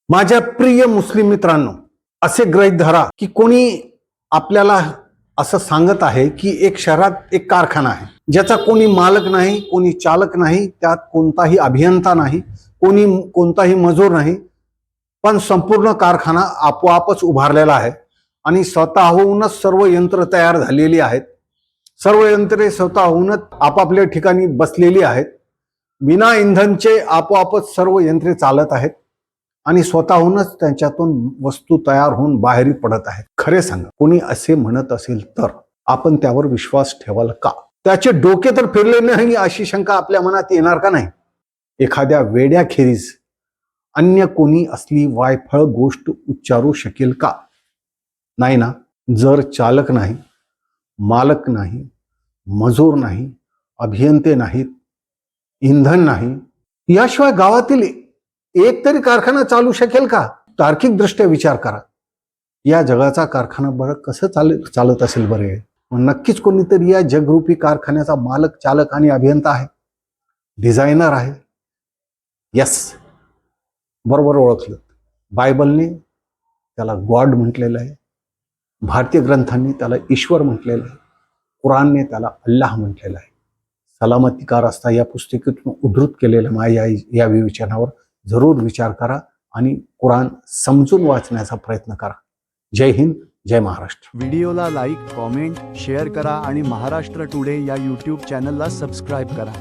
माझ्या प्रिय मुस्लिम मित्रांनो, असे गृहीत धरा की कोणी आपल्याला असं सांगत आहे की एक शहरात एक कारखाना आहे, ज्याचा कोणी मालक नाही, कोणी चालक नाही, त्यात कोणताही अभियंता नाही, कोणताही मजूर नाही, पण संपूर्ण कारखाना आपोआपच उभारलेला आहे आणि स्वतःहूनच सर्व यंत्र तयार झालेली आहेत. सर्व यंत्रे स्वतःहूनच आपापल्या ठिकाणी बसलेली आहेत. बिना इंधनचे आपोआपच सर्व यंत्रे चालत आहेत आणि स्वतःहूनच त्यांच्यातून वस्तू तयार होऊन बाहेर पडत आहेत. खरे सांगा, कोणी असे म्हणत असेल तर आपण त्यावर विश्वास ठेवाल का? त्याचे डोके तर फिरले नाही अशी शंका आपल्या मनात येणार का नाही? एखाद्या वेड्याखेरीज अन्य कोणी असली वायफळ गोष्ट उच्चारू शकेल का? नाही ना. जर चालक नाही, मालक नाही, मजूर नाही, अभियंते नाहीत, इंधन नाही, याशिवाय गावातील एक तरी कारखाना चालू शकेल का? तार्किक दृष्ट्या विचार करा. या जगाचा कारखाना बरं कसं चालत असेल बरे? नक्कीच कोणीतरी या जगरूपी कारखान्याचा मालक, चालक आणि अभियंता आहे, डिझायनर आहे. यस, बरोबर ओळखलं. बायबलने त्याला गॉड म्हटलेलं आहे, भारतीय ग्रंथांनी त्याला ईश्वर म्हटलेलं आहे, कुरानने त्याला अल्लाह म्हटलेलं आहे. सलामती का रस्ता या पुस्तकातून उद्धृत केलेल्या माझ्या या विवेचनावर जरूर विचार करा आणि कुराण समजून वाचण्याचा प्रयत्न करा. जय हिंद, जय महाराष्ट्र. व्हिडिओला लाईक, कॉमेंट, शेअर करा आणि महाराष्ट्र टुडे या यूट्यूब चॅनलला सबस्क्राईब करा.